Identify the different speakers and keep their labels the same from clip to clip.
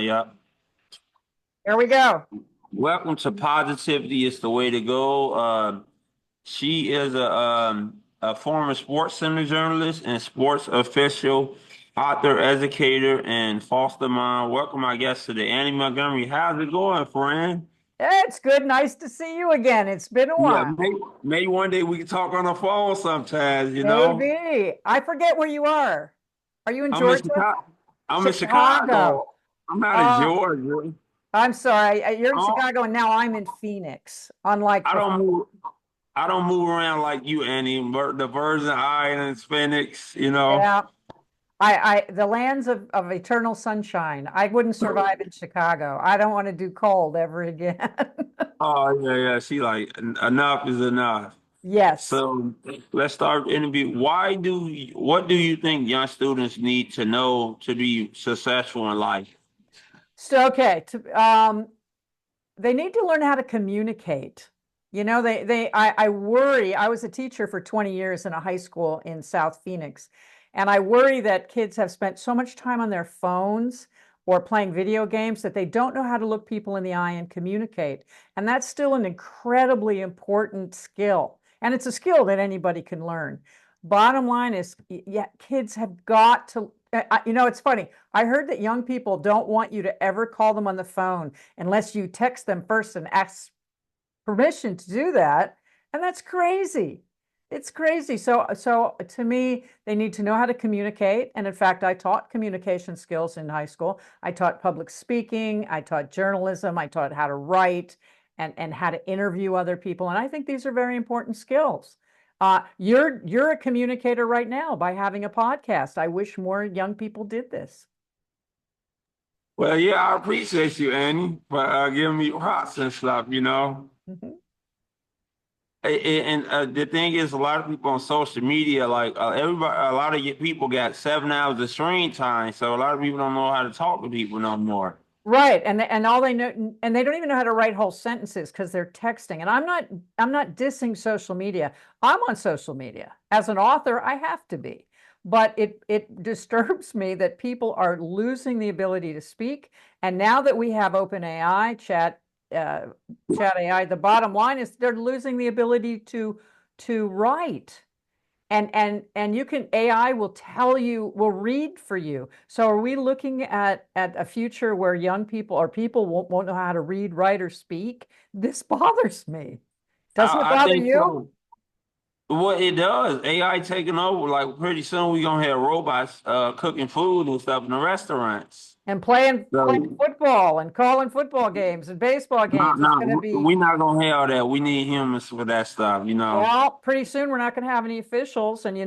Speaker 1: Yep.
Speaker 2: Here we go.
Speaker 1: Welcome to Positivity is the Way to Go. She is a former sports center journalist and sports official, author, educator, and foster mom. Welcome, I guess, today, Annie Montgomery. How's it going, friend?
Speaker 2: It's good. Nice to see you again. It's been a
Speaker 1: Yeah,
Speaker 2: while.
Speaker 1: maybe one day we can talk on the phone sometimes, you know?
Speaker 2: Maybe. I forget where you are. Are you in
Speaker 1: I'm in
Speaker 2: Georgia?
Speaker 1: Chicago. I'm in
Speaker 2: Chicago.
Speaker 1: Chicago. I'm not in
Speaker 2: Uh,
Speaker 1: Georgia.
Speaker 2: I'm sorry. You're in
Speaker 1: Oh,
Speaker 2: Chicago and now I'm in Phoenix, unlike
Speaker 1: I don't
Speaker 2: before.
Speaker 1: move. I don't move around like you, Annie. The Virgin Islands, Phoenix, you know.
Speaker 2: Yeah. The lands of eternal sunshine. I wouldn't survive in Chicago. I don't want to do cold ever again.
Speaker 1: Oh yeah, yeah. She like enough is enough.
Speaker 2: Yes.
Speaker 1: So let's start the interview. What do you think young students need to know to be successful in life?
Speaker 2: So, okay. They need to learn how to communicate. I worry. I was a teacher for 20 years in a high school in South Phoenix, and I worry that kids have spent so much time on their phones or playing video games that they don't know how to look people in the eye and communicate. And that's still an incredibly important skill. And it's a skill that anybody can learn. Bottom line is, yeah, kids have got to, it's funny. I heard that young people don't want you to ever call them on the phone unless you text them first and ask permission to do that. And that's crazy. It's crazy. So to me, they need to know how to communicate. And in fact, I taught communication skills in high school. I taught public speaking, I taught journalism, I taught how to write and how to interview other people. And I think these are very important skills. You're a communicator right now by having a podcast. I wish more young people did this.
Speaker 1: Well, yeah, I appreciate you, Annie, for giving me props and stuff, you know.
Speaker 2: Mhm.
Speaker 1: And the thing is, a lot of people on social media, like everybody, a lot of people got 7 hours of screen time, so a lot of people don't know how to talk to people no more.
Speaker 2: Right. And all they know, and they don't even know how to write whole sentences because they're texting. And I'm not dissing social media. I'm on social media. As an author, I have to be. But it disturbs me that people are losing the ability to speak. And now that we have OpenAI, chat AI, the bottom line is they're losing the ability to write. And you can AI will tell you, will read for you. So are we looking at a future where young people or people won't know how to read, write, or speak? This bothers me. Doesn't it
Speaker 1: I
Speaker 2: bother
Speaker 1: think
Speaker 2: you?
Speaker 1: so. Well, it does. AI taking over. Like pretty soon we're gonna have robots cooking food and stuff in the restaurants.
Speaker 2: And playing
Speaker 1: So
Speaker 2: football and calling football games and baseball
Speaker 1: no,
Speaker 2: games. It's going to
Speaker 1: no,
Speaker 2: be,
Speaker 1: we're not gonna have that. We need humans for that stuff, you know.
Speaker 2: well, pretty soon we're not going to have any officials. And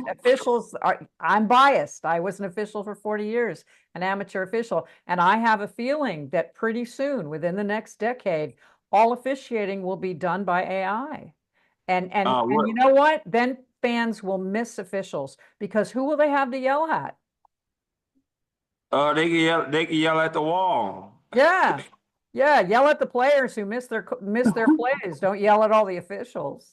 Speaker 2: officials are, I'm biased. I was an official for 40 years, an amateur official. And I have a feeling that pretty soon, within the next decade, all officiating will be done by AI. And you
Speaker 1: What?
Speaker 2: know what? Then fans will miss officials because who will they have to yell at?
Speaker 1: They can yell at the wall.
Speaker 2: Yeah. Yeah, yell at the players who miss their plays. Don't yell at all the officials.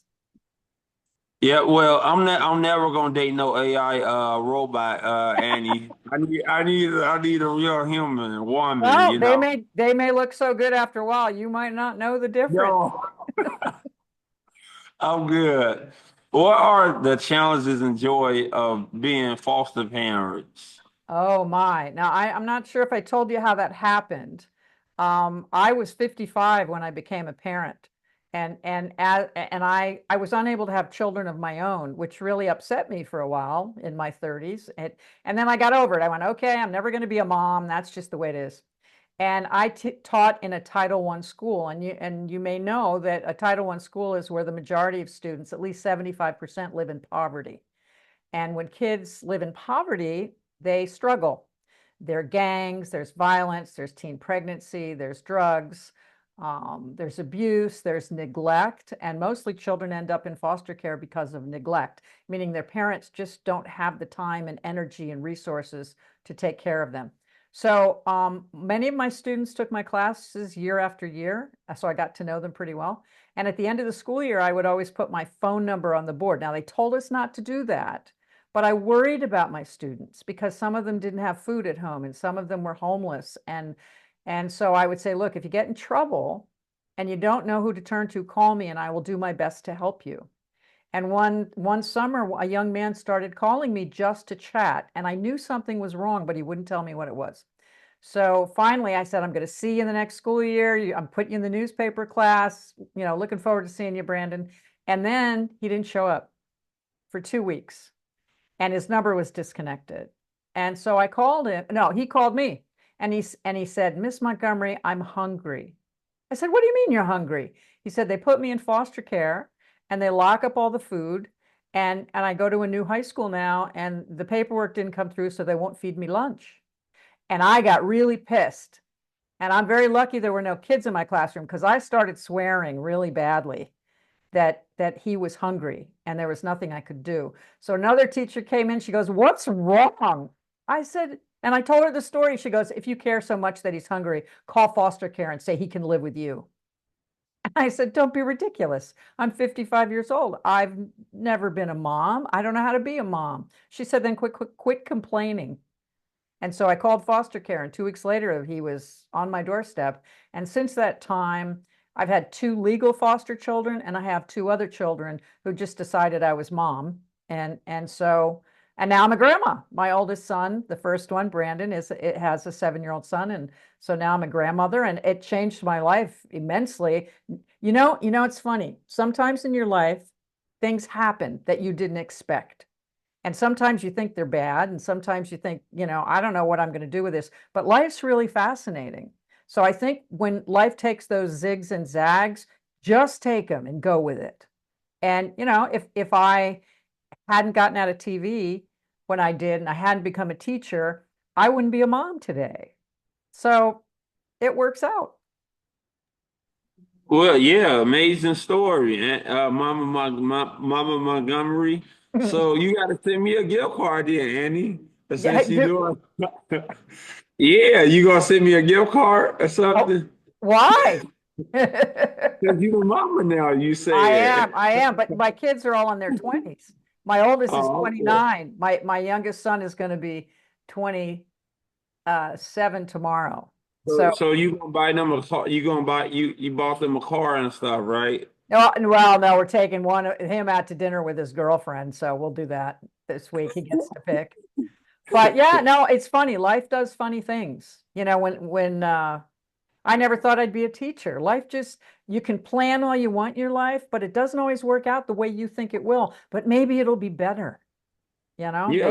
Speaker 1: Yeah, well, I'm never gonna date no AI robot, Annie. I need a real human woman,
Speaker 2: Well,
Speaker 1: you
Speaker 2: they
Speaker 1: know.
Speaker 2: may they may look so good after a while, you might not know the difference.
Speaker 1: No, I'm good. What are the challenges and joy of being foster parents?
Speaker 2: Oh my. Now I'm not sure if I told you how that happened. I was 55 when I became a parent. And I was unable to have children of my own, which really upset me for a while in my 30s. And then I got over it. I went, okay, I'm never going to be a mom. That's just the way it is. And I taught in a Title I school, and you may know that a Title I school is where the majority of students, at least 75%, live in poverty. And when kids live in poverty, they struggle. There are gangs, there's violence, there's teen pregnancy, there's drugs, there's abuse, there's neglect, and mostly children end up in foster care because of neglect, meaning their parents just don't have the time and energy and resources to take care of them. So many of my students took my classes year after year, so I got to know them pretty well. And at the end of the school year, I would always put my phone number on the board. Now, they told us not to do that, But I worried about my students because some of them didn't have food at home and some of them were homeless. And so I would say, look, if you get in trouble and you don't know who to turn to, call me and I will do my best to help you. And one summer, a young man started calling me just to chat, and I knew something was wrong, but he wouldn't tell me what it was. So finally, I said, I'm going to see you in the next school year. I'm putting you in the newspaper class. Looking forward to seeing you, Brandon. And then he didn't show up for 2 weeks, and his number was disconnected. And so I called him. No, he called me, and he said, Miss Montgomery, I'm hungry. I said, what do you mean you're hungry? He said, they put me in foster care and they lock up all the food. And I go to a new high school now and the paperwork didn't come through, so they won't feed me lunch. And I got really pissed. And I'm very lucky there were no kids in my classroom because I started swearing really badly that he was hungry and there was nothing I could do. So another teacher came in, she goes, what's wrong? I said, and I told her the story. She goes, if you care so much that he's hungry, call foster care and say he can live with you. I said, don't be ridiculous. I'm 55 years old. I've never been a mom. I don't know how to be a mom. She said, then quit complaining. And so I called foster care, and 2 weeks later, he was on my doorstep. And since that time, I've had two legal foster children, and I have two other children who just decided I was mom. And now I'm a grandma. My oldest son, the first one, Brandon, it has a 7-year-old son, and so now I'm a grandmother, and it changed my life immensely. It's funny. Sometimes in your life, things happen that you didn't expect. And sometimes you think they're bad, and sometimes you think, I don't know what I'm going to do with this, but life's really fascinating. So I think when life takes those zigs and zags, just take them and go with it. And, if I hadn't gotten out of TV when I did, and I hadn't become a teacher, I wouldn't be a mom today. So it works out.
Speaker 1: Well, yeah, amazing story, Mama Montgomery. So you got to send me a gift card, then, Annie.
Speaker 2: Yeah,
Speaker 1: Since you doing, yeah, you gonna send me a gift card or
Speaker 2: oh,
Speaker 1: something?
Speaker 2: why?
Speaker 1: Because you a mama now, you
Speaker 2: I
Speaker 1: said.
Speaker 2: am, I am, but my kids are all in their 20s. My oldest is
Speaker 1: Oh, okay.
Speaker 2: 29. My youngest son is going to be 27 tomorrow.
Speaker 1: So,
Speaker 2: So,
Speaker 1: so you gonna buy them a car? You gonna buy you bought them a car and stuff, right?
Speaker 2: no, well, no, we're taking him out to dinner with his girlfriend, so we'll do that this week. He gets to pick. But yeah, no, it's funny. Life does funny things. When I never thought I'd be a teacher. Life just, you can plan all you want in your life, but it doesn't always work out the way you think it will. But maybe it'll be better,
Speaker 1: Yeah,
Speaker 2: maybe.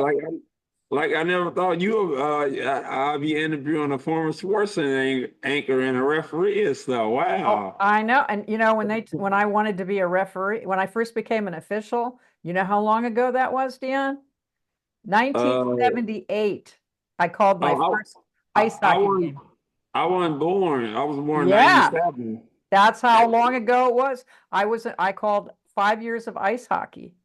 Speaker 1: like I never thought I'll be interviewing a former sports anchor and a referee and stuff.
Speaker 2: Oh,
Speaker 1: Wow.
Speaker 2: I know. And when I wanted to be a referee, when I first became an official, you know how long ago that was, Dion?
Speaker 1: Uh,
Speaker 2: 1978. I called my
Speaker 1: oh,
Speaker 2: first ice
Speaker 1: I
Speaker 2: hockey
Speaker 1: wasn't
Speaker 2: game.
Speaker 1: I wasn't born. I was born
Speaker 2: Yeah,
Speaker 1: '97.
Speaker 2: that's how long ago it was. I called 5 years of ice hockey.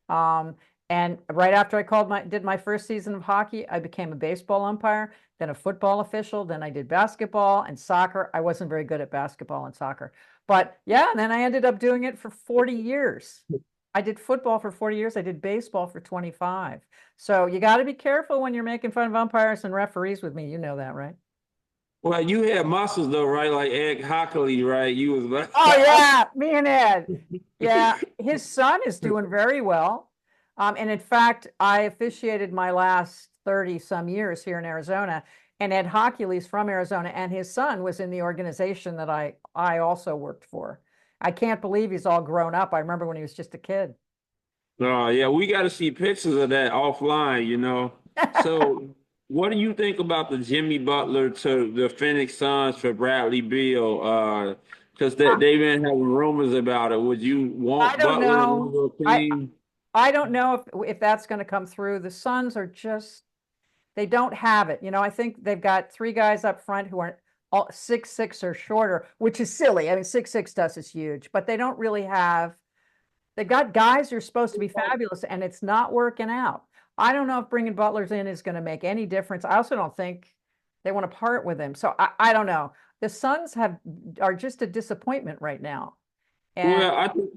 Speaker 2: Um, and right after did my first season of hockey, I became a baseball umpire, then a football official, then I did basketball and soccer. I wasn't very good at basketball and soccer, but yeah, and then I ended up doing it for 40 years. I did football for 40 years. I did baseball for 25. So you got to be careful when you're making fun of umpires and referees with me. You know that, right?
Speaker 1: Well, you had muscles though, right? Like Ed Hockley, right? You was like,
Speaker 2: Oh yeah, me and Ed. Yeah, his son is doing very well. And in fact, I officiated my last 30 some years here in Arizona, and Ed Hockley's from Arizona, and his son was in the organization that I also worked for. I can't believe he's all grown up. I remember when he was just a kid.
Speaker 1: oh yeah, we got to see pictures of that offline. So, what do you think about the Jimmy Butler to the Phoenix Suns for Bradley Beal? Because they've been having rumors about it. Would you
Speaker 2: I
Speaker 1: want
Speaker 2: don't
Speaker 1: Butler on
Speaker 2: know.
Speaker 1: your
Speaker 2: I
Speaker 1: team?
Speaker 2: I don't know if that's going to come through. The Suns are just they don't have it. I think they've got three guys up front who are all 6'6" or shorter, which is silly. I mean, 6'6" to us is huge, but they don't really have. They've got guys who are supposed to be fabulous, and it's not working out. I don't know if bringing Butlers in is going to make any difference. I also don't think they want to part with him. So I don't know. The Suns are just a disappointment right now. And
Speaker 1: Well, I think.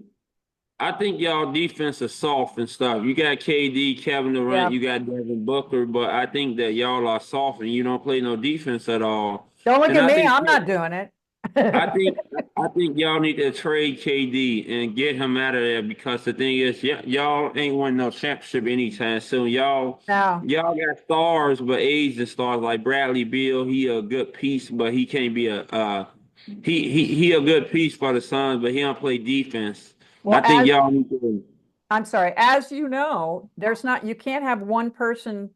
Speaker 1: I think y'all defense is soft and stuff. You got KD, Kevin Durant,
Speaker 2: Yeah.
Speaker 1: you got Devin Booker, but I think that y'all are soft and you don't play no defense at all.
Speaker 2: Don't look
Speaker 1: And
Speaker 2: at
Speaker 1: I
Speaker 2: me.
Speaker 1: think
Speaker 2: I'm not doing it.
Speaker 1: I think I think y'all need to trade KD and get him out of there because the thing is, y'all ain't win no championship anytime soon.
Speaker 2: No.
Speaker 1: Y'all got stars, but aging stars like Bradley Beal. He a good piece, but he can't be a he a good piece for the Suns, but he don't play defense.
Speaker 2: Well,
Speaker 1: I think y'all need to.
Speaker 2: I'm sorry, as you know, you can't have one person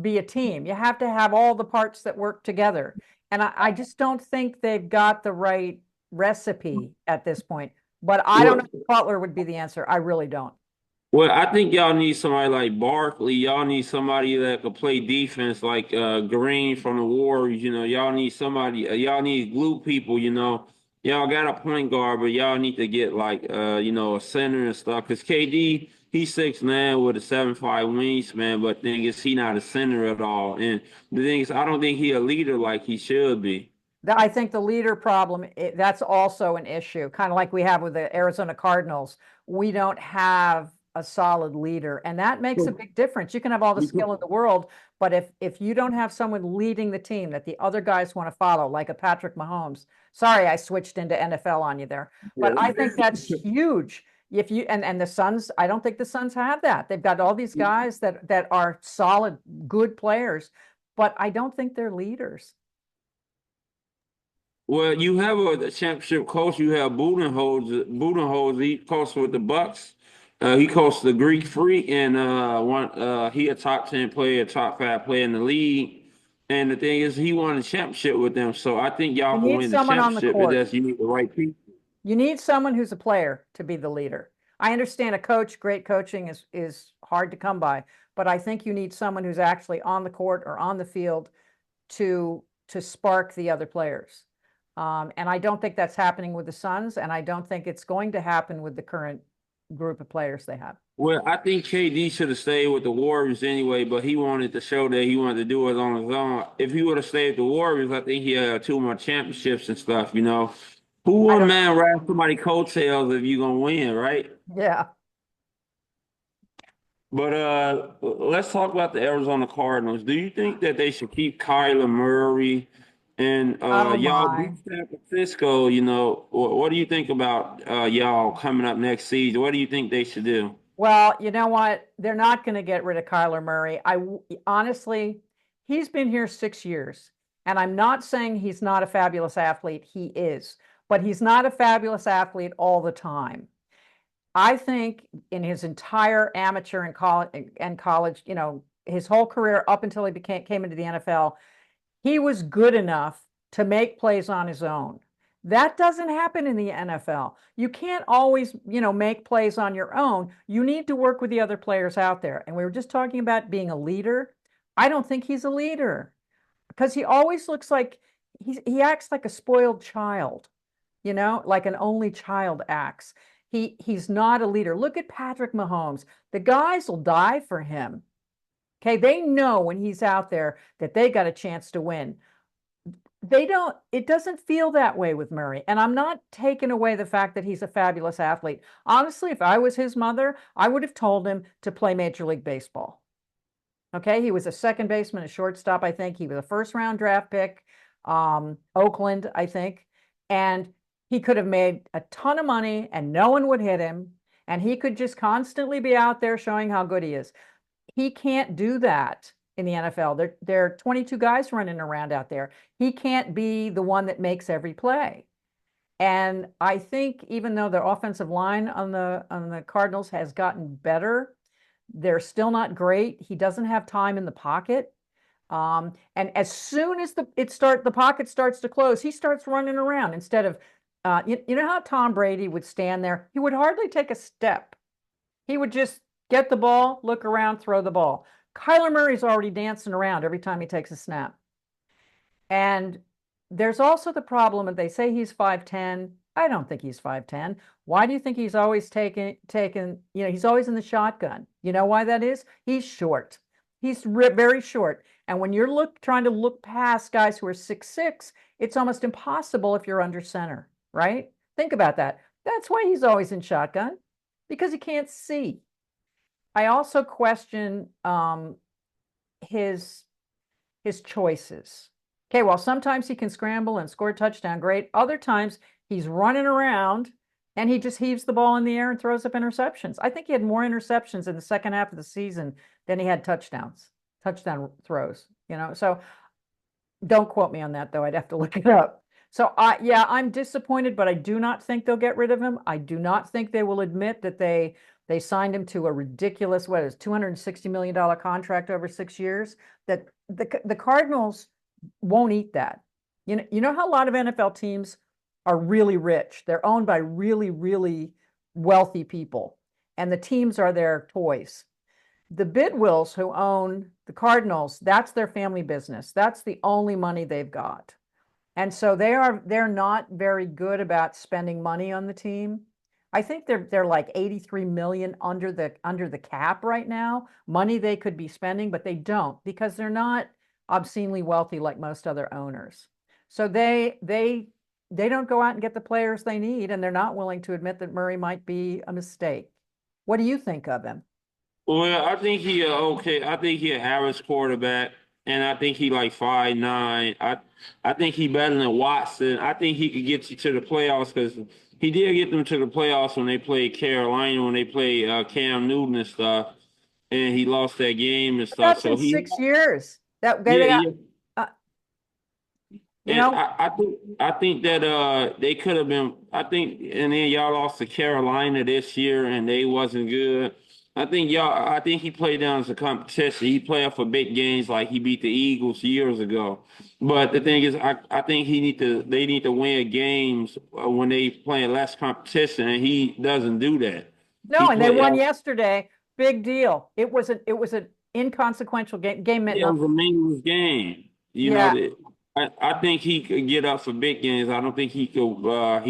Speaker 2: be a team. You have to have all the parts that work together. And I just don't think they've got the right recipe at this point. But I don't know
Speaker 1: Well,
Speaker 2: if Butler would be the answer. I really don't.
Speaker 1: Well, I think y'all need somebody like Barkley. Y'all need somebody that could play defense like Green from the Warriors. Y'all need somebody. Y'all need glue people. Y'all got a point guard, but y'all need to get like a center and stuff. Cause KD, he's 6'9" with a 7'5" wingspan, but thing is he not a center at all. And the thing is, I don't think he a leader like he should be.
Speaker 2: I think the leader problem, that's also an issue, kind of like we have with the Arizona Cardinals. We don't have a solid leader, and that makes a big difference. You can have all the skill in the world, but if you don't have someone leading the team that the other guys want to follow, like a Patrick Mahomes. Sorry, I switched into NFL on you there, but I think that's huge. If you and the Suns, I don't think the Suns have that. They've got all these guys that are solid, good players, but I don't think they're leaders.
Speaker 1: Well, you have a championship coach. You have Budenholzer. Budenholzer, he coached with the Bucks. He coached the Greek Freak, and he a top 10 player, top 5 player in the league. And the thing is, he won a championship with them. So I think
Speaker 2: You
Speaker 1: y'all can
Speaker 2: need
Speaker 1: win the
Speaker 2: someone on the
Speaker 1: championship. It
Speaker 2: court.
Speaker 1: does. You need the right people.
Speaker 2: You need someone who's a player to be the leader. I understand a coach, great coaching is hard to come by, but I think you need someone who's actually on the court or on the field to spark the other players. And I don't think that's happening with the Suns, and I don't think it's going to happen with the current group of players they have.
Speaker 1: Well, I think KD should have stayed with the Warriors anyway, but he wanted to show that he wanted to do it on his own. If he would have stayed with the Warriors, I think he had 2 more championships and stuff. Who
Speaker 2: I
Speaker 1: would
Speaker 2: don't,
Speaker 1: man ride somebody coattails if you gonna win, right?
Speaker 2: yeah.
Speaker 1: But let's talk about the Arizona Cardinals. Do you think that they should keep Kyler Murray and
Speaker 2: Oh
Speaker 1: y'all
Speaker 2: my.
Speaker 1: beat San Francisco? What do you think about y'all coming up next season? What do you think they should do?
Speaker 2: Well, you know what? They're not going to get rid of Kyler Murray. Honestly, he's been here 6 years, and I'm not saying he's not a fabulous athlete. He is, but he's not a fabulous athlete all the time. I think in his entire amateur and college, his whole career up until he came into the NFL, he was good enough to make plays on his own. That doesn't happen in the NFL. You can't always, make plays on your own. You need to work with the other players out there. And we were just talking about being a leader. I don't think he's a leader because he always looks like he acts like a spoiled child, like an only child acts. He's not a leader. Look at Patrick Mahomes. The guys will die for him. Okay, they know when he's out there that they got a chance to win. It doesn't feel that way with Murray. And I'm not taking away the fact that he's a fabulous athlete. Honestly, if I was his mother, I would have told him to play Major League Baseball. Okay, he was a second baseman, a shortstop, I think. He was a first round draft pick, Oakland, I think. And he could have made a ton of money and no one would hit him. And he could just constantly be out there showing how good he is. He can't do that in the NFL. There are 22 guys running around out there. He can't be the one that makes every play. And I think even though the offensive line on the Cardinals has gotten better, they're still not great. He doesn't have time in the pocket. And as soon as the pocket starts to close, he starts running around instead of you know how Tom Brady would stand there? He would hardly take a step. He would just get the ball, look around, throw the ball. Kyler Murray's already dancing around every time he takes a snap. And there's also the problem that they say he's 5'10". I don't think he's 5'10". Why do you think he's always he's always in the shotgun? You know why that is? He's short. He's very short. And when you're trying to look past guys who are 6'6", it's almost impossible if you're under center, right? Think about that. That's why he's always in shotgun. because he can't see. I also question his his choices. Okay, well, sometimes he can scramble and score a touchdown, great. Other times he's running around and he just heaves the ball in the air and throws up interceptions. I think he had more interceptions in the second half of the season than he had touchdowns, touchdown throws, you know. So don't quote me on that though. I'd have to look it up. So yeah, I'm disappointed, but I do not think they'll get rid of him. I do not think they will admit that they signed him to a ridiculous, what is $260 million contract over 6 years. That the Cardinals won't eat that. You know how a lot of NFL teams are really rich. They're owned by really, really wealthy people, and the teams are their toys. The Bidwills who own the Cardinals, that's their family business. That's the only money they've got. And so they're not very good about spending money on the team. I think they're like 83 million under the cap right now, money they could be spending, but they don't because they're not obscenely wealthy like most other owners. So they don't go out and get the players they need, and they're not willing to admit that Murray might be a mistake. What do you think of him?
Speaker 1: Well, I think he okay. I think he an average quarterback, and I think he like 5'9". I think he better than Watson. I think he could get you to the playoffs because he did get them to the playoffs when they played Carolina, when they played Cam Newton and stuff, and he lost that game and
Speaker 2: But
Speaker 1: stuff.
Speaker 2: that's in
Speaker 1: So he,
Speaker 2: 6 years. That
Speaker 1: yeah,
Speaker 2: they got,
Speaker 1: yeah.
Speaker 2: uh, you
Speaker 1: And
Speaker 2: know,
Speaker 1: I think that they could have been. I think, and then y'all lost to Carolina this year and they wasn't good. I think he played down as a competition. He played for big games like he beat the Eagles years ago. But the thing is, I think they need to win games when they playing less competition, and he doesn't do that.
Speaker 2: no,
Speaker 1: He
Speaker 2: and they
Speaker 1: play
Speaker 2: won yesterday. Big deal. It was an inconsequential game meant
Speaker 1: Yeah, it was a
Speaker 2: nothing.
Speaker 1: meaningless game.
Speaker 2: Yeah.
Speaker 1: I think he could get up for big games. I don't think he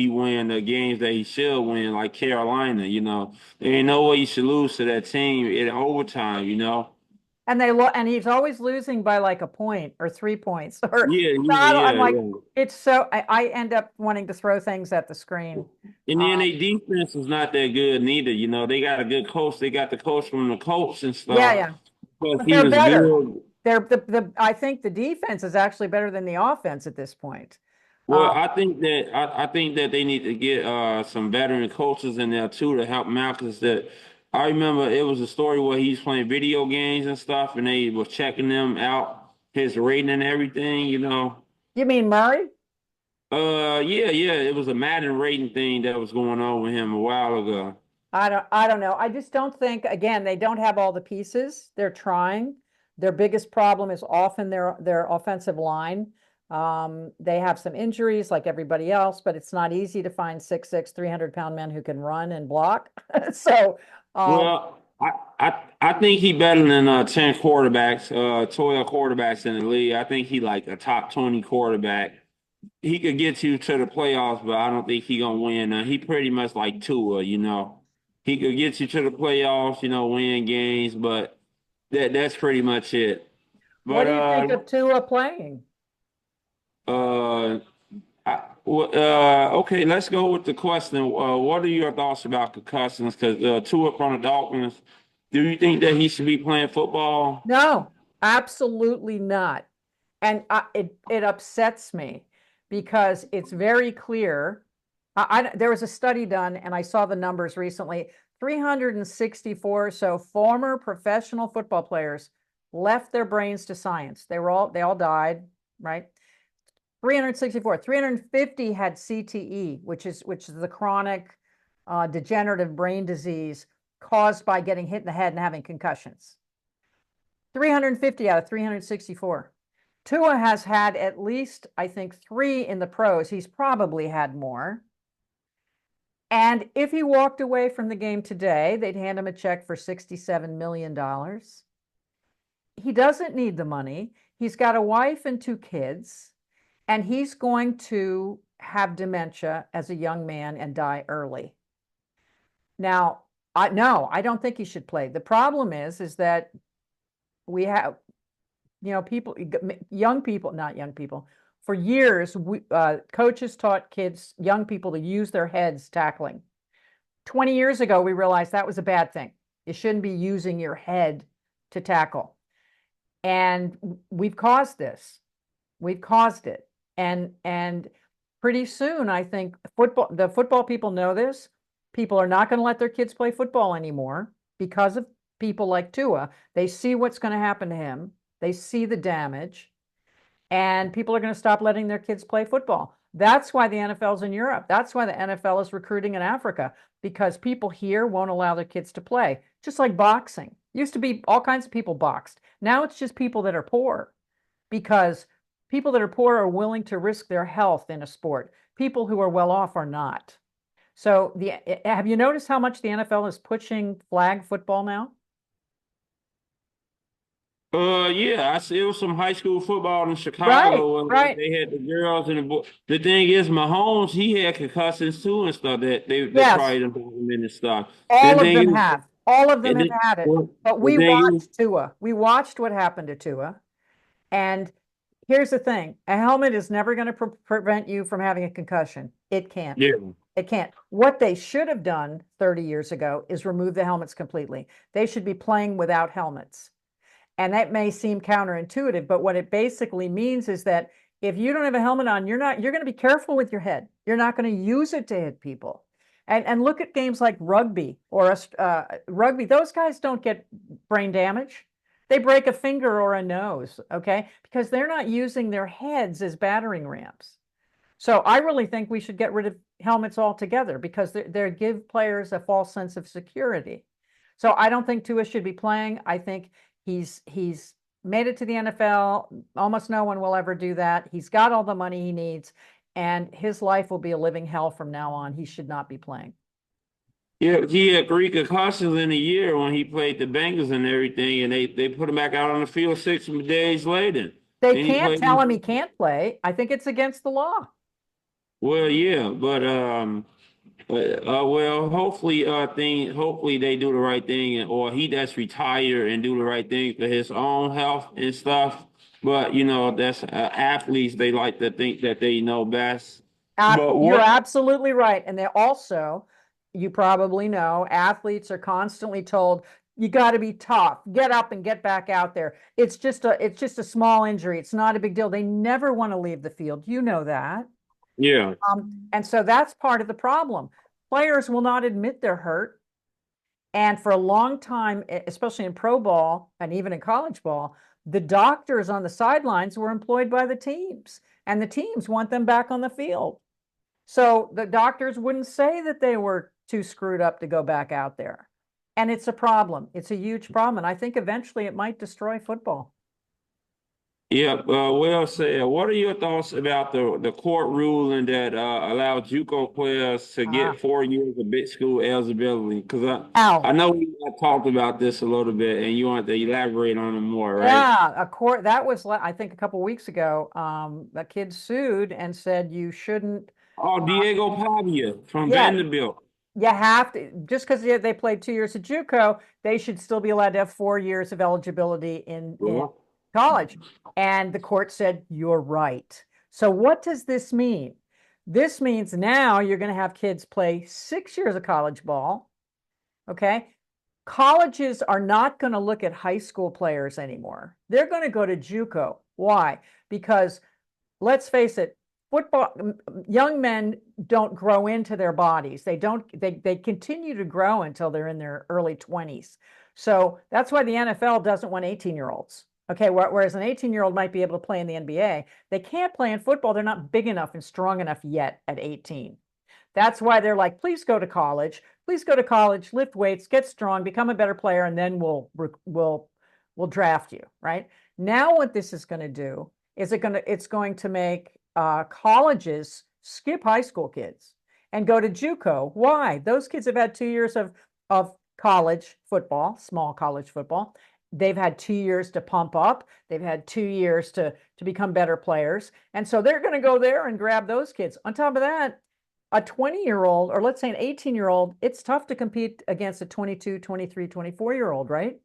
Speaker 1: win the games that he should win, like Carolina, There ain't no way you should lose to that team in overtime.
Speaker 2: And he's always losing by like a point or 3 points or
Speaker 1: Yeah, yeah,
Speaker 2: not. I'm
Speaker 1: yeah,
Speaker 2: like,
Speaker 1: yeah.
Speaker 2: it's so I end up wanting to throw things at the screen.
Speaker 1: And then
Speaker 2: Um,
Speaker 1: their defense is not that good neither. They got a good coach. They got the coach from the Colts and
Speaker 2: yeah,
Speaker 1: stuff.
Speaker 2: yeah.
Speaker 1: But
Speaker 2: But
Speaker 1: he
Speaker 2: they're
Speaker 1: was
Speaker 2: better.
Speaker 1: good.
Speaker 2: They're the I think the defense is actually better than the offense at this point.
Speaker 1: Well, I think that they need to get some veteran coaches in there too to help him out. Because that I remember it was a story where he's playing video games and stuff, and they were checking them out, his rating and everything.
Speaker 2: You mean Murray?
Speaker 1: Yeah, yeah, it was a Madden rating thing that was going on with him a while ago.
Speaker 2: I don't know. I just don't think, again, they don't have all the pieces. They're trying. Their biggest problem is often their offensive line. They have some injuries like everybody else, but it's not easy to find 6'6", 300-pound men who can run and block. So,
Speaker 1: Well, I think he better than 10 quarterbacks, 12 quarterbacks in the league. I think he like a top 20 quarterback. He could get you to the playoffs, but I don't think he gonna win. He pretty much like Tua. He could get you to the playoffs, win games, but that's pretty much it.
Speaker 2: what
Speaker 1: But
Speaker 2: do you think of Tua playing?
Speaker 1: uh, okay, let's go with the question. What are your thoughts about concussions? Because Tua from the Dolphins, do you think that he should be playing football?
Speaker 2: No, absolutely not. And it upsets me because it's very clear. There was a study done, and I saw the numbers recently. 364 so former professional football players left their brains to science. They all died, right? 364. 350 had CTE, which is the chronic degenerative brain disease caused by getting hit in the head and having concussions. 350 out of 364. Tua has had at least, I think, 3 in the pros. He's probably had more. And if he walked away from the game today, they'd hand him a check for $67 million. He doesn't need the money. He's got a wife and 2 kids, and he's going to have dementia as a young man and die early. Now, no, I don't think he should play. The problem is that we have, people, young people, not young people, for years, coaches taught kids, young people, to use their heads tackling. 20 years ago, we realized that was a bad thing. You shouldn't be using your head to tackle. And we've caused this. We've caused it. And pretty soon, I think the football people know this. People are not going to let their kids play football anymore because of people like Tua. They see what's going to happen to him. They see the damage, and people are going to stop letting their kids play football. That's why the NFL's in Europe. That's why the NFL is recruiting in Africa, because people here won't allow their kids to play. Just like boxing. Used to be all kinds of people boxed. Now it's just people that are poor, because people that are poor are willing to risk their health in a sport. People who are well off are not. So have you noticed how much the NFL is pushing flag football now?
Speaker 1: Yeah, I see it was some high school football in
Speaker 2: Right,
Speaker 1: Chicago.
Speaker 2: right.
Speaker 1: They had the girls and the boys. The thing is, Mahomes, he had concussions too and stuff that they
Speaker 2: Yes,
Speaker 1: probably didn't put him in and stuff.
Speaker 2: all
Speaker 1: The
Speaker 2: of
Speaker 1: thing
Speaker 2: them
Speaker 1: is,
Speaker 2: have. All of them
Speaker 1: and
Speaker 2: have
Speaker 1: then,
Speaker 2: had it.
Speaker 1: well,
Speaker 2: But
Speaker 1: the
Speaker 2: we
Speaker 1: thing is,
Speaker 2: watched Tua. We watched what happened to Tua. And here's the thing, a helmet is never going to prevent you from having a concussion. It can't.
Speaker 1: yeah,
Speaker 2: It can't. What they should have done 30 years ago is remove the helmets completely. They should be playing without helmets. And that may seem counterintuitive, but what it basically means is that if you don't have a helmet on, you're going to be careful with your head. You're not going to use it to hit people. And look at games like rugby or rugby. Those guys don't get brain damage. They break a finger or a nose, okay? Because they're not using their heads as battering rams. So I really think we should get rid of helmets altogether, because they give players a false sense of security. So I don't think Tua should be playing. I think he's made it to the NFL. Almost no one will ever do that. He's got all the money he needs, and his life will be a living hell from now on. He should not be playing.
Speaker 1: yeah, he had three concussions in a year when he played the Bengals and everything, and they put him back out on the field 6 days later.
Speaker 2: They
Speaker 1: Then he
Speaker 2: can't
Speaker 1: played.
Speaker 2: tell him he can't play. I think it's against the law.
Speaker 1: Well, yeah, but well, hopefully they do the right thing, or he does retire and do the right thing for his own health and stuff. But that's athletes. They like to think that they know best. But
Speaker 2: You're
Speaker 1: what?
Speaker 2: absolutely right. And they also, you probably know, athletes are constantly told, you got to be tough, get up and get back out there. It's just a small injury. It's not a big deal. They never want to leave the field. You know that.
Speaker 1: Yeah,
Speaker 2: And so that's part of the problem. Players will not admit they're hurt. And for a long time, especially in pro ball and even in college ball, the doctors on the sidelines were employed by the teams, and the teams want them back on the field. So the doctors wouldn't say that they were too screwed up to go back out there. And it's a problem. It's a huge problem. And I think eventually it might destroy football.
Speaker 1: yeah. Well said. What are your thoughts about the court ruling that allowed JUCO players to
Speaker 2: Ah,
Speaker 1: get 4 years of big school eligibility? Because I know
Speaker 2: ouch.
Speaker 1: we talked about this a little bit, and you want to elaborate on it more, right?
Speaker 2: Yeah, a court that was, I think, a couple weeks ago. A kid sued and said you shouldn't.
Speaker 1: Oh, Diego Pavia from
Speaker 2: Yeah,
Speaker 1: Vanderbilt.
Speaker 2: you have to, just because they played 2 years at JUCO, they should still be allowed to have 4 years of eligibility in
Speaker 1: Well,
Speaker 2: college. And the court said, you're right. So what does this mean? This means now you're going to have kids play 6 years of college ball. Okay. Colleges are not going to look at high school players anymore. They're going to go to JUCO. Why? Because let's face it, football, young men don't grow into their bodies. They continue to grow until they're in their early 20s. So that's why the NFL doesn't want 18-year-olds. Okay, whereas an 18-year-old might be able to play in the NBA, they can't play in football. They're not big enough and strong enough yet at 18. That's why they're like, please go to college. Please go to college, lift weights, get strong, become a better player, and then we'll draft you, right? Now what this is going to do is it's going to make colleges skip high school kids and go to JUCO. Why? Those kids have had 2 years of college football, small college football. They've had 2 years to pump up. They've had 2 years to become better players. And so they're going to go there and grab those kids. On top of that, a 20-year-old, or let's say an 18-year-old, it's tough to compete against a 22, 23, 24-year-old, right?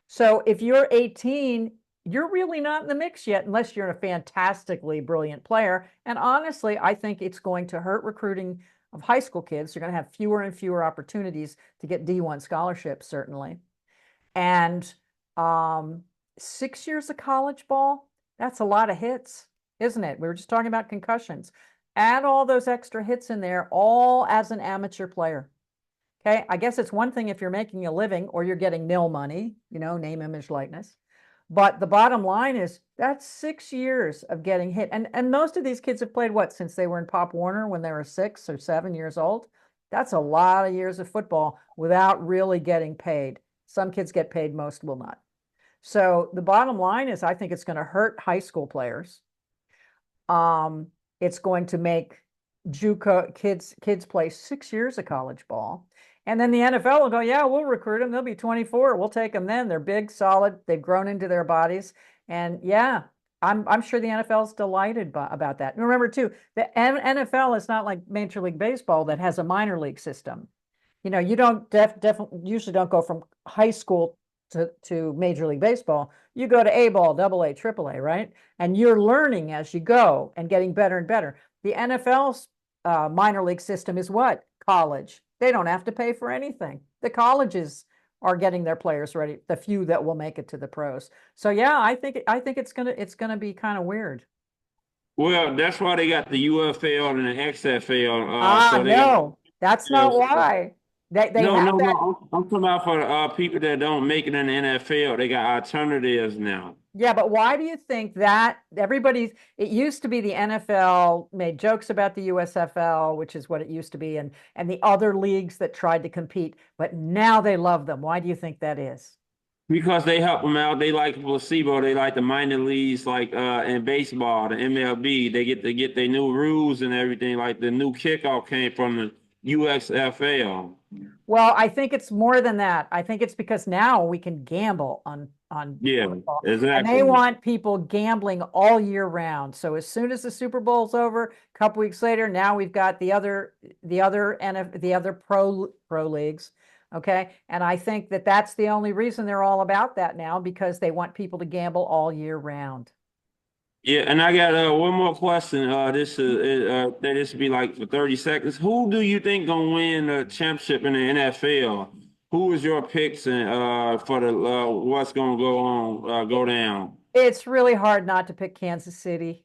Speaker 2: So if you're 18, you're really not in the mix yet unless you're a fantastically brilliant player. And honestly, I think it's going to hurt recruiting of high school kids. You're going to have fewer and fewer opportunities to get D1 scholarships, certainly. And 6 years of college ball, that's a lot of hits, isn't it? We were just talking about concussions. Add all those extra hits in there, all as an amateur player. Okay, I guess it's one thing if you're making a living or you're getting nil money, name, image, likeness. But the bottom line is that's 6 years of getting hit. And most of these kids have played what, since they were in Pop Warner when they were 6 or 7 years old? That's a lot of years of football without really getting paid. Some kids get paid, most will not. So the bottom line is I think it's going to hurt high school players. It's going to make JUCO kids play 6 years of college ball. And then the NFL will go, yeah, we'll recruit them. They'll be 24. We'll take them then. They're big, solid. They've grown into their bodies. And yeah, I'm sure the NFL is delighted about that. And remember, too, the NFL is not like Major League Baseball that has a minor league system. You don't definitely usually don't go from high school to Major League Baseball. You go to A ball, double A, triple A, right? And you're learning as you go and getting better and better. The NFL's minor league system is what? College. They don't have to pay for anything. The colleges are getting their players ready, the few that will make it to the pros. So yeah, I think it's gonna be kind of weird.
Speaker 1: Well, that's why they got the UFL and the XFL. So they got
Speaker 2: No, that's not why. They
Speaker 1: no,
Speaker 2: have
Speaker 1: no,
Speaker 2: that.
Speaker 1: no. I'm talking about for people that don't make it in the NFL. They got alternatives now.
Speaker 2: Yeah, but why do you think that it used to be the NFL made jokes about the USFL, which is what it used to be, and the other leagues that tried to compete, but now they love them. Why do you think that is?
Speaker 1: Because they help them out. They like placebo. They like the minor leagues, like in baseball, the MLB. They get to get their new rules and everything. Like the new kickoff came from the UXFL.
Speaker 2: Well, I think it's more than that. I think it's because now we can gamble on
Speaker 1: Yeah,
Speaker 2: football, and they
Speaker 1: exactly.
Speaker 2: want people gambling all year round. So as soon as the Super Bowl's over, a couple weeks later, now we've got the other pro leagues. Okay, and I think that that's the only reason they're all about that now, because they want people to gamble all year round.
Speaker 1: Yeah, and I got one more question. This will be like for 30 seconds. Who do you think gonna win the championship in the NFL? Who is your picks and for the what's gonna go down?
Speaker 2: It's really hard not to pick Kansas City.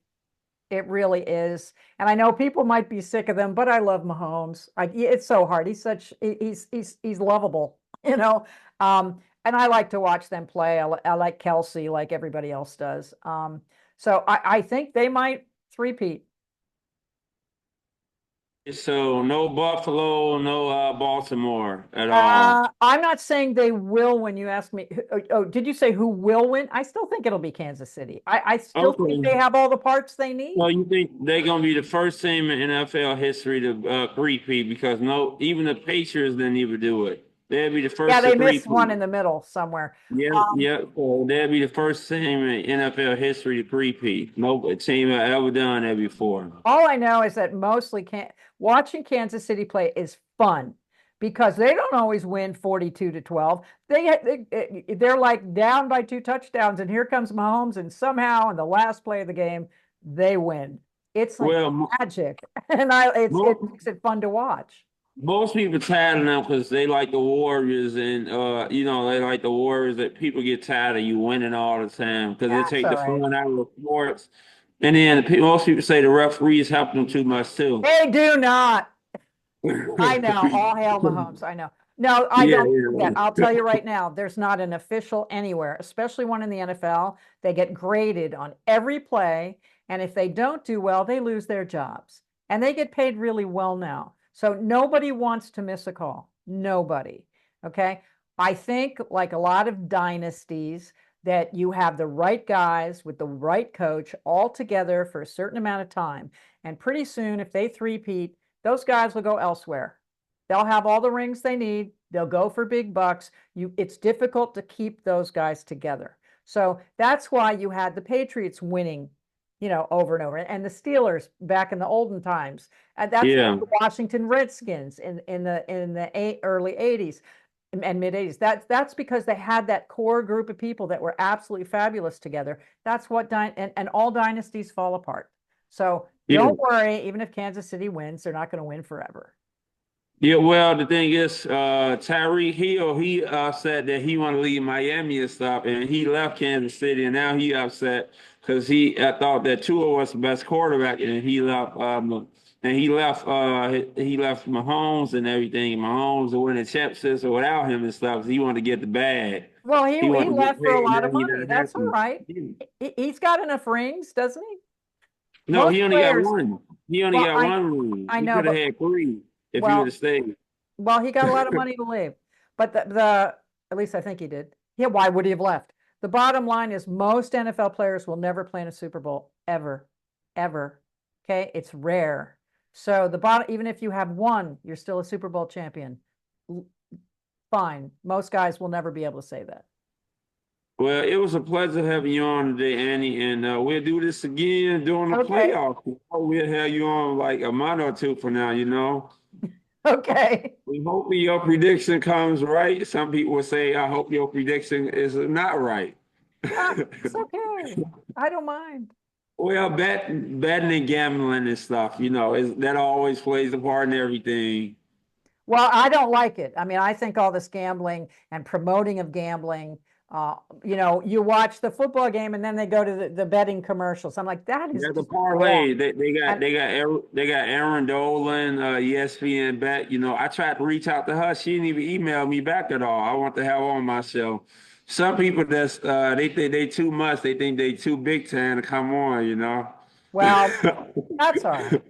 Speaker 2: It really is. And I know people might be sick of them, but I love Mahomes. It's so hard. He's lovable, you know. And I like to watch them play. I like Kelsey like everybody else does. So I think they might three-peat.
Speaker 1: So no Buffalo, no Baltimore at all.
Speaker 2: I'm not saying they will when you ask me. Oh, did you say who will win? I still think it'll be Kansas City. I still think
Speaker 1: Okay.
Speaker 2: they have all the parts they need.
Speaker 1: Well, you think they're gonna be the first team in NFL history to three-peat because no, even the Patriots didn't even do it. They'll be the
Speaker 2: Yeah,
Speaker 1: first to
Speaker 2: they missed one
Speaker 1: three-peat.
Speaker 2: in the middle somewhere.
Speaker 1: Yeah,
Speaker 2: Um,
Speaker 1: yeah. So they'll be the first team in NFL history to three-peat. No team have ever done that before.
Speaker 2: All I know is that mostly watching Kansas City play is fun because they don't always win 42-12. They're like down by 2 touchdowns, and here comes Mahomes, and somehow in the last play of the game, they win. It's like
Speaker 1: Well,
Speaker 2: magic, and it
Speaker 1: most,
Speaker 2: makes it fun to watch.
Speaker 1: most people tired of them because they like the Warriors, and they like the Warriors. That people get tired of you winning all the time because they
Speaker 2: That's
Speaker 1: take
Speaker 2: all
Speaker 1: the
Speaker 2: right.
Speaker 1: fun out of sports. And then most people say the referees help them too much too.
Speaker 2: They do not. I know. All hail Mahomes. I know. No, I
Speaker 1: Yeah,
Speaker 2: don't do that. I'll
Speaker 1: yeah.
Speaker 2: tell you right now, there's not an official anywhere, especially one in the NFL. They get graded on every play. And if they don't do well, they lose their jobs. And they get paid really well now. So nobody wants to miss a call. Nobody. Okay. I think, like a lot of dynasties, that you have the right guys with the right coach all together for a certain amount of time. And pretty soon, if they three-peat, those guys will go elsewhere. They'll have all the rings they need. They'll go for big bucks. It's difficult to keep those guys together. So that's why you had the Patriots winning, over and over, and the Steelers back in the olden times. And that's
Speaker 1: Yeah.
Speaker 2: the Washington Redskins in the early 80s and mid 80s. That's because they had that core group of people that were absolutely fabulous together. That's what and all dynasties fall apart. So
Speaker 1: Yeah.
Speaker 2: don't worry, even if Kansas City wins, they're not going to win forever.
Speaker 1: Yeah, well, the thing is, Tyreek Hill, he upset that he want to leave Miami and stuff, and he left Kansas City, and now he upset because he thought that Tua was the best quarterback, and he left Mahomes and everything. Mahomes to win the championships without him and stuff. 'Cause he wanted to get the bag.
Speaker 2: Well,
Speaker 1: He
Speaker 2: he
Speaker 1: wanted to
Speaker 2: left
Speaker 1: get
Speaker 2: for a
Speaker 1: paid.
Speaker 2: lot
Speaker 1: Now
Speaker 2: of
Speaker 1: he
Speaker 2: money.
Speaker 1: not
Speaker 2: That's all
Speaker 1: happy.
Speaker 2: right. He's got enough rings, doesn't he?
Speaker 1: No,
Speaker 2: Most
Speaker 1: he only got
Speaker 2: players,
Speaker 1: one. He only
Speaker 2: well,
Speaker 1: got one ring.
Speaker 2: I
Speaker 1: He
Speaker 2: know,
Speaker 1: could have
Speaker 2: but
Speaker 1: had three if he would have
Speaker 2: well,
Speaker 1: stayed.
Speaker 2: he got a lot of money to leave. But the at least I think he did. Yeah, why would he have left? The bottom line is most NFL players will never play in a Super Bowl ever, ever. Okay, it's rare. So the bottom, even if you have one, you're still a Super Bowl champion. Fine. Most guys will never be able to say that.
Speaker 1: Well, it was a pleasure having you on today, Annie, and we'll do this again during the
Speaker 2: Okay.
Speaker 1: playoffs. We'll have you on like a month or two from now, you know.
Speaker 2: Okay.
Speaker 1: We hope your prediction comes right. Some people will say, I hope your prediction is not right.
Speaker 2: It's okay. I don't mind.
Speaker 1: Well, betting and gambling and stuff, that always plays a part in everything.
Speaker 2: Well, I don't like it. I mean, I think all this gambling and promoting of gambling, you watch the football game and then they go to the betting commercials. I'm like, that is
Speaker 1: Yeah, the
Speaker 2: just wrong.
Speaker 1: parlay they got
Speaker 2: And
Speaker 1: they got Aaron Dolan, ESPN bet. I tried to reach out to her. She didn't even email me back at all. I want to have her on my show. Some people they think they too much. They think they too big time to come on.
Speaker 2: well, that's all right.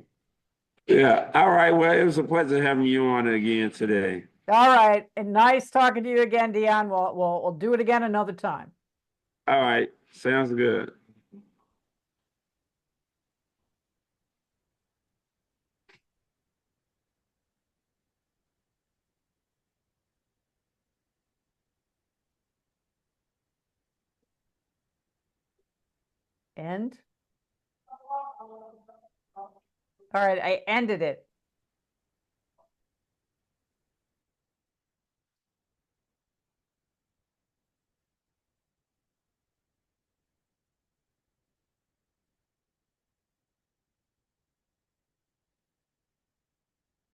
Speaker 1: Yeah. All right. Well, it was a pleasure having you on again today.
Speaker 2: All right. And nice talking to you again, Dion. We'll do it again another time.
Speaker 1: All right. Sounds good.
Speaker 2: End. All right. I ended it.